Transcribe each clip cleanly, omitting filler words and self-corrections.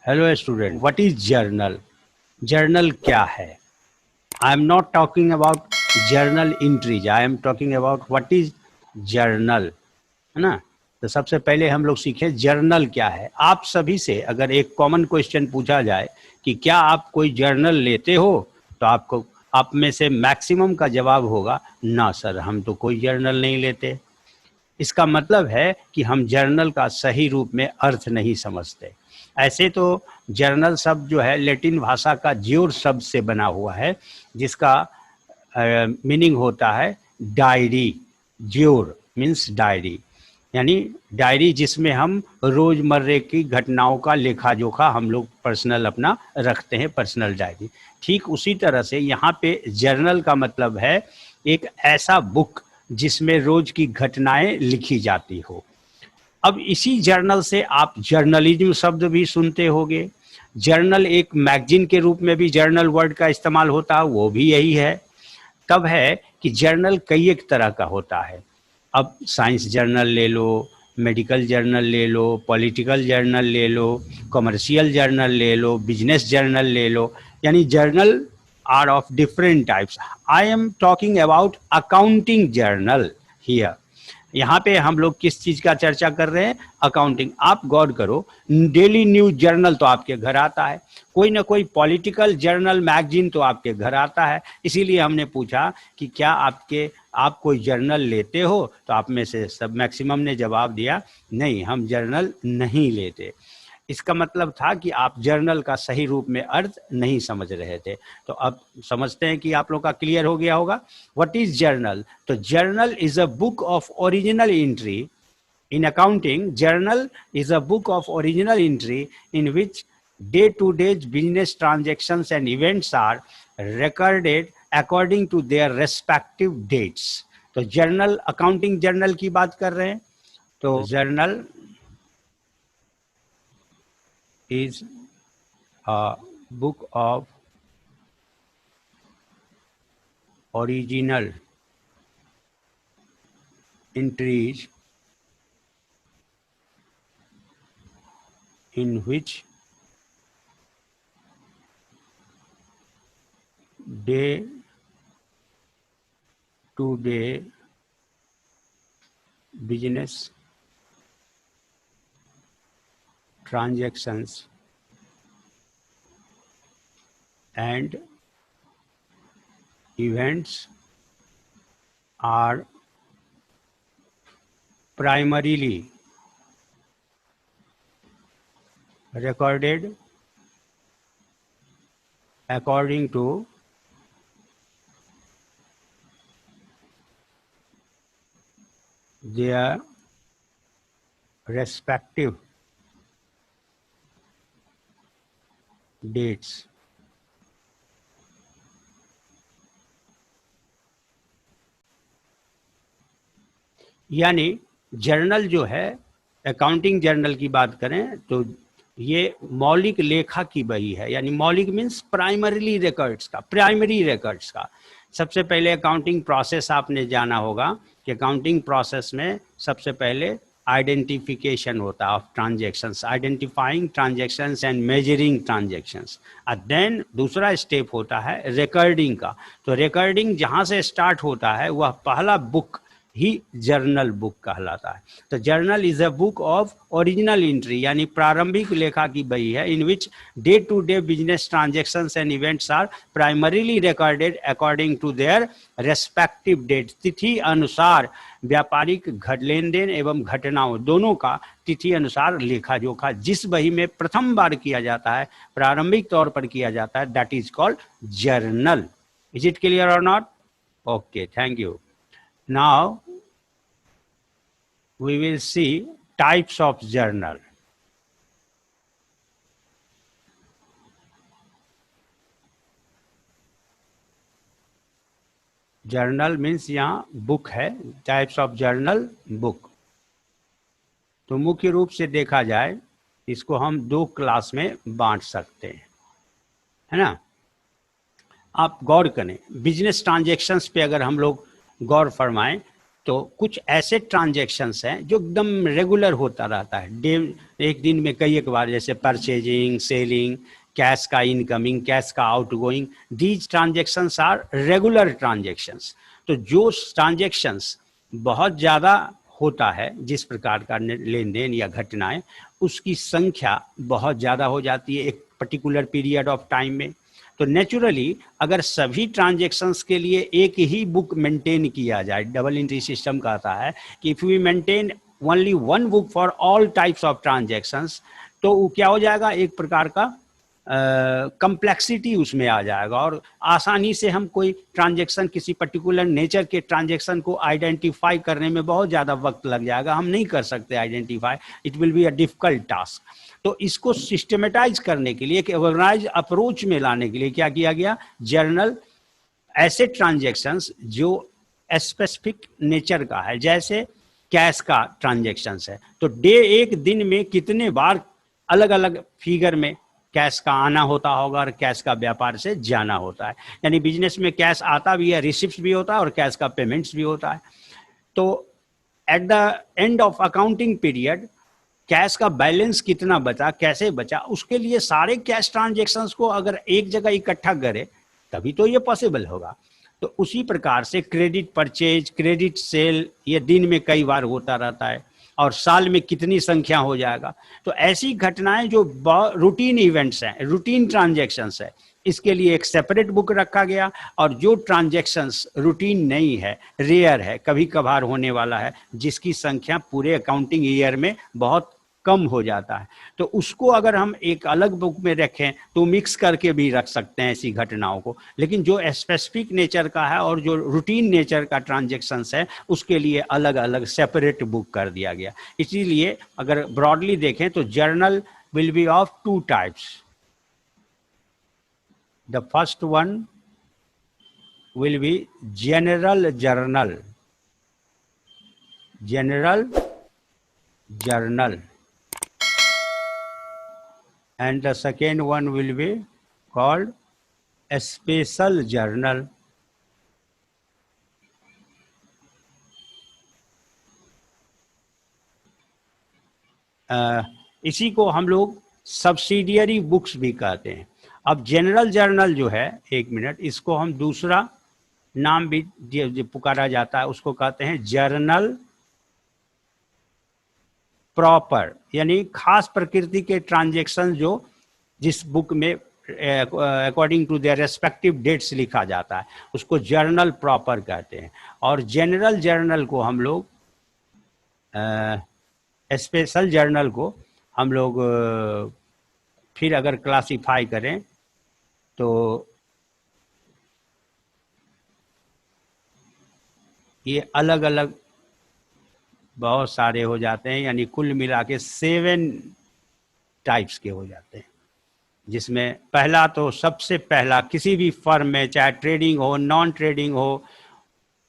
Hello student, what is journal? Journal क्या है? I am not talking about journal entries, I am talking about what is journal, है ना। तो सबसे पहले हम लोग सीखें जर्नल क्या है। आप सभी से अगर एक कॉमन क्वेश्चन पूछा जाए कि क्या आप कोई जर्नल लेते हो, तो आपको आप में से मैक्सिमम का जवाब होगा ना सर, हम तो कोई जर्नल नहीं लेते। इसका मतलब है कि हम जर्नल का सही रूप में अर्थ नहीं समझते। ऐसे तो जर्नल शब्द जो है लैटिन भाषा का ज्योर शब्द से बना हुआ है, जिसका मीनिंग होता है डायरी। ज्योर मीन्स डायरी, यानी डायरी जिसमें हम रोजमर्रे की घटनाओं का लेखा जोखा हम लोग पर्सनल अपना रखते हैं, पर्सनल डायरी। ठीक उसी तरह से यहाँ पे जर्नल का मतलब है एक ऐसा बुक जिसमें रोज की घटनाएं लिखी जाती हो। अब इसी जर्नल से आप जर्नलिज्म शब्द भी सुनते होंगे। जर्नल एक मैगजीन के रूप में भी जर्नल वर्ड का इस्तेमाल होता है, वो भी यही है। तब है कि जर्नल कई एक तरह का होता है। अब साइंस जर्नल ले लो, मेडिकल जर्नल ले लो, पॉलिटिकल जर्नल ले लो, कमर्शियल जर्नल ले लो, बिजनेस जर्नल ले लो, यानी journal are of different types. I am talking about accounting journal here. यहाँ पे हम लोग किस चीज़ का चर्चा कर रहे हैं? अकाउंटिंग। आप गौर करो, डेली न्यूज जर्नल तो आपके घर आता है, कोई ना कोई पॉलिटिकल जर्नल मैगजीन तो आपके घर आता है। इसीलिए हमने पूछा कि क्या आप कोई जर्नल लेते हो, तो आप में से सब मैक्सिमम ने जवाब दिया नहीं, हम जर्नल नहीं लेते। इसका मतलब था कि आप जर्नल का सही रूप में अर्थ नहीं समझ रहे थे। तो अब समझते हैं कि आप लोग का क्लियर हो गया होगा। What is journal? तो journal is a book of original entry. In accounting, journal is a book of original entry in which day to day business transactions and events are recorded according to their respective dates. तो journal, accounting journal की बात कर रहे हैं। तो journal is a book of original entries in which day to day business transactions and events are primarily recorded according to their respective dates। यानी journal जो है, अकाउंटिंग जर्नल की बात करें तो ये मौलिक लेखा की बही है। यानी मौलिक मीन्स प्राइमरीली रिकॉर्ड्स का, प्राइमरी रिकॉर्ड्स का। सबसे पहले अकाउंटिंग प्रोसेस आपने जाना होगा कि अकाउंटिंग प्रोसेस में सबसे पहले आइडेंटिफिकेशन होता है of transactions, identifying transactions and measuring transactions. और देन दूसरा स्टेप होता है रिकॉर्डिंग का। तो रिकॉर्डिंग जहाँ से स्टार्ट होता है वह पहला बुक ही जर्नल बुक कहलाता है। तो journal is a book of original entry, यानी प्रारंभिक लेखा की बही है, in which day to day business transactions and events are primarily recorded according to their respective date. तिथि अनुसार व्यापारिक लेन देन एवं घटनाओं दोनों का तिथि अनुसार लेखा जोखा जिस बही में प्रथम बार किया जाता है, प्रारंभिक तौर पर किया जाता है, that is called journal. Is it clear और not? Okay, thank you. Now we will see types of journal. Journal means यहाँ बुक है, टाइप्स ऑफ जर्नल बुक। तो मुख्य रूप से देखा जाए इसको हम दो क्लास में बांट सकते हैं, है ना। आप गौर करें, बिजनेस ट्रांजेक्शन्स पे अगर हम लोग गौर फरमाएं तो कुछ ऐसे ट्रांजेक्शन्स हैं जो एकदम रेगुलर होता रहता है, डे एक दिन में कई एक बार, जैसे परचेजिंग, सेलिंग, कैश का इनकमिंग, कैश का outgoing, these transactions are regular transactions. तो जो ट्रांजेक्शन्स बहुत ज़्यादा होता है, जिस प्रकार का लेन देन या घटनाएं, उसकी संख्या बहुत ज़्यादा हो जाती है एक पर्टिकुलर पीरियड ऑफ टाइम में। तो नेचुरली अगर सभी ट्रांजेक्शन्स के लिए एक ही बुक मेंटेन किया जाए, डबल एंट्री सिस्टम कहता है कि if we maintain only one book for all types of transactions, तो वो क्या हो जाएगा, एक प्रकार का कम्प्लेक्सिटी उसमें आ जाएगा, और आसानी से हम कोई ट्रांजेक्शन, किसी पर्टिकुलर नेचर के ट्रांजेक्शन को आइडेंटिफाई करने में बहुत ज़्यादा वक्त लग जाएगा, हम नहीं कर सकते identify, it will be a difficult task. तो इसको सिस्टमेटाइज करने के लिए, ऑर्गेनाइज अप्रोच में लाने के लिए क्या किया गया, जर्नल ऐसे ट्रांजेक्शन्स जो स्पेसिफिक नेचर का है, जैसे कैश का ट्रांजेक्शन्स है, तो एक दिन में कितने बार अलग अलग फिगर में कैश का आना होता होगा और कैश का व्यापार से जाना होता है। यानी बिजनेस में कैश आता भी है, रिसिप्ट भी होता है और कैश का पेमेंट्स भी होता है। तो at the end of accounting period cash का बैलेंस कितना बचा, कैसे बचा, उसके लिए सारे कैश ट्रांजेक्शन्स को अगर एक जगह इकट्ठा करे तभी तो ये पॉसिबल होगा। तो उसी प्रकार से क्रेडिट परचेज, क्रेडिट सेल, ये दिन में कई बार होता रहता है और साल में कितनी संख्या हो जाएगा। तो ऐसी घटनाएं जो रूटीन इवेंट्स हैं, रूटीन ट्रांजेक्शन्स है, इसके लिए एक सेपरेट बुक रखा गया। और जो ट्रांजेक्शन्स रूटीन नहीं है, रेयर है, कभी कभार होने वाला है, जिसकी संख्या पूरे अकाउंटिंग ईयर में बहुत कम हो जाता है, तो उसको अगर हम एक अलग बुक में रखें तो मिक्स करके भी रख सकते हैं ऐसी घटनाओं को। लेकिन जो स्पेसिफिक नेचर का है और जो रूटीन नेचर का ट्रांजेक्शन्स है, उसके लिए अलग अलग सेपरेट बुक कर दिया गया। इसीलिए अगर ब्रॉडली देखें तो journal will be of two types. The first one will be general journal, general journal, and the second one will be called a special journal. इसी को हम लोग सब्सिडियरी बुक्स भी कहते हैं। अब जनरल जर्नल जो है, एक मिनट, इसको हम दूसरा नाम भी जो पुकारा जाता है उसको कहते हैं जर्नल प्रॉपर, यानी खास प्रकृति के ट्रांजेक्शन जो जिस बुक में according to their respective dates लिखा जाता है, उसको जर्नल प्रॉपर कहते हैं। और जनरल जर्नल को हम लोग, स्पेशल जर्नल को हम लोग फिर अगर क्लासिफाई करें तो ये अलग अलग बहुत सारे हो जाते हैं, यानी कुल मिला के 7 टाइप्स के हो जाते हैं। जिसमें पहला, तो सबसे पहला, किसी भी फर्म में, चाहे ट्रेडिंग हो, नॉन ट्रेडिंग हो,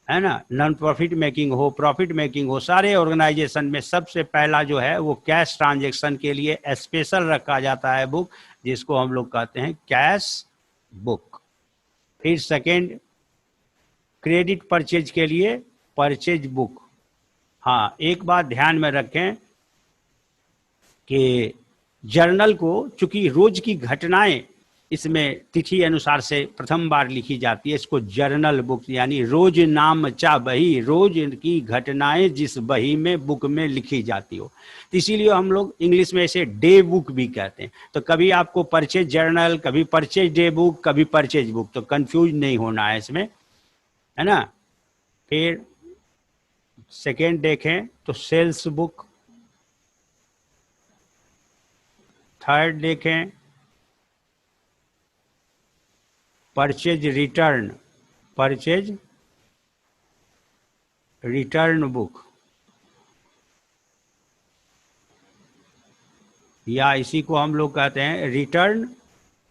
है ना, नॉन प्रॉफिट मेकिंग हो, प्रॉफिट मेकिंग हो, सारे ऑर्गेनाइजेशन में सबसे पहला जो है वो कैश ट्रांजेक्शन के लिए स्पेशल रखा जाता है बुक, जिसको हम लोग कहते हैं कैश बुक। फिर सेकेंड, क्रेडिट परचेज के लिए परचेज बुक। हाँ, एक बात ध्यान में रखें कि जर्नल को चूंकि रोज की घटनाएं इसमें तिथि अनुसार से प्रथम बार लिखी जाती है, इसको जर्नल बुक, यानी रोज नाम चा बही, रोज की घटनाएं जिस बही में बुक में लिखी जाती हो, तो इसीलिए हम लोग इंग्लिश में इसे डे बुक भी कहते हैं। तो कभी आपको परचेज जर्नल, कभी परचेज डे बुक, कभी परचेज बुक, तो कंफ्यूज नहीं होना है इसमें, है ना। फिर सेकेंड देखें तो सेल्स बुक। थर्ड देखें purchase return, purchase return book, या इसी को हम लोग कहते हैं रिटर्न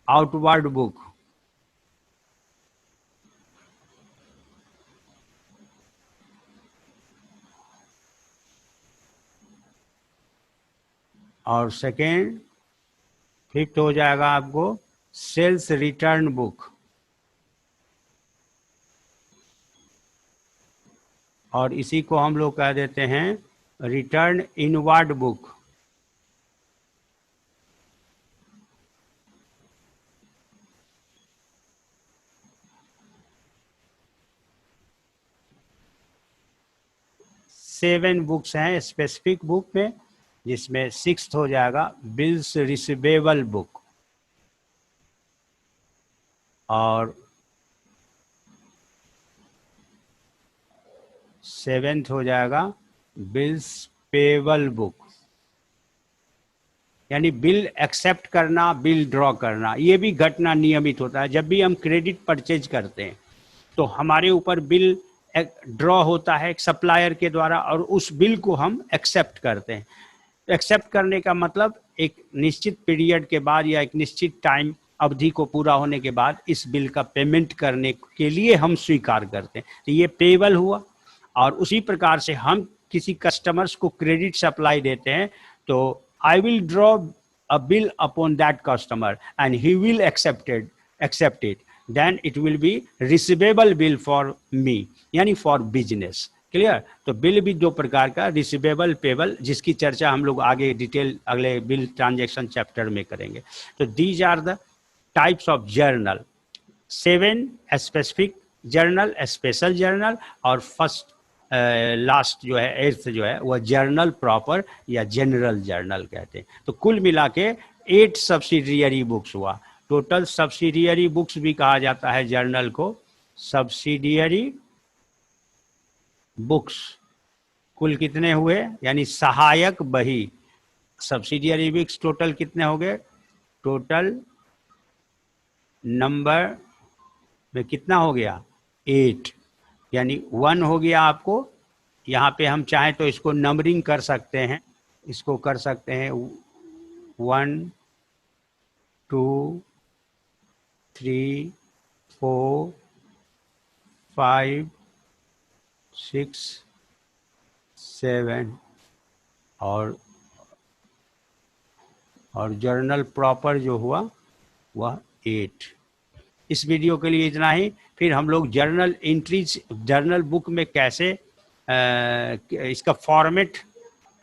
आउटवर्ड बुक। और सेकेंड, फिफ्थ हो जाएगा आपको सेल्स रिटर्न बुक। और इसी को हम लोग कह देते हैं return inward book. Seven books हैं स्पेसिफिक बुक में, जिसमें सिक्स्थ हो जाएगा बिल्स रिसीवेबल बुक, और सेवेंथ हो जाएगा बिल्स पेबल बुक, यानी बिल एक्सेप्ट करना, बिल ड्रॉ करना। ये भी घटना नियमित होता है। जब भी हम क्रेडिट परचेज करते हैं तो हमारे ऊपर बिल ड्रॉ होता है एक सप्लायर के द्वारा, और उस बिल को हम एक्सेप्ट करते हैं। एक्सेप्ट करने का मतलब एक निश्चित पीरियड के बाद या एक निश्चित टाइम अवधि को पूरा होने के बाद इस बिल का पेमेंट करने के लिए हम स्वीकार करते हैं, तो ये पेबल हुआ। और उसी प्रकार से हम किसी कस्टमर्स को क्रेडिट सप्लाई देते हैं, तो I will draw a bill upon that customer and he will accept it, then it will be receivable bill for me, यानी फॉर बिजनेस। क्लियर? तो बिल भी दो प्रकार का, रिसीवेबल, पेबल, जिसकी चर्चा हम लोग आगे डिटेल अगले बिल ट्रांजैक्शन चैप्टर में करेंगे। तो these are the types of journal, 7 specific journal, special journal, और फर्स्ट लास्ट जो है 8th जो है वह जर्नल प्रॉपर या जनरल जर्नल कहते हैं। तो कुल मिला के 8 सब्सिडियरी बुक्स हुआ। टोटल सब्सिडियरी बुक्स भी कहा जाता है जर्नल को, सब्सिडियरी बुक्स कुल कितने हुए, यानी सहायक बही। सब्सिडियरी बुक्स टोटल कितने हो गए, टोटल नंबर में कितना हो गया 8, यानी 1 हो गया आपको। यहाँ पे हम चाहें तो इसको नंबरिंग कर सकते हैं, इसको कर सकते हैं 1 2 3 4 5 6 7 और जर्नल प्रॉपर जो हुआ वह 8। इस वीडियो के लिए इतना ही। फिर हम लोग जर्नल एंट्रीज जर्नल बुक में कैसे इसका फॉर्मेट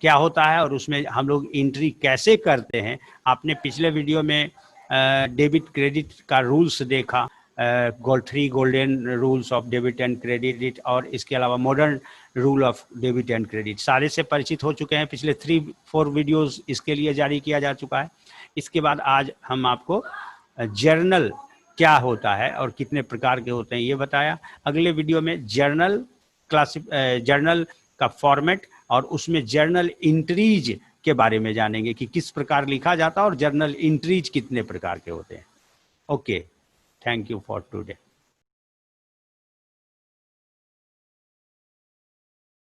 क्या होता है और उसमें हम लोग एंट्री कैसे करते हैं। आपने पिछले वीडियो में डेबिट क्रेडिट का रूल्स देखा, 3 golden rules of debit and credit, और इसके अलावा modern rule of debit and credit सारे से परिचित हो चुके हैं। पिछले 3-4 वीडियोस इसके लिए जारी किया जा चुका है। इसके बाद आज हम आपको जर्नल क्या होता है और कितने प्रकार के होते हैं ये बताया। अगले वीडियो में जर्नल जर्नल का फॉर्मेट और उसमें जर्नल एंट्रीज के बारे में जानेंगे कि किस प्रकार लिखा जाता है और जर्नल एंट्रीज कितने प्रकार के होते हैं। Okay, thank you for today.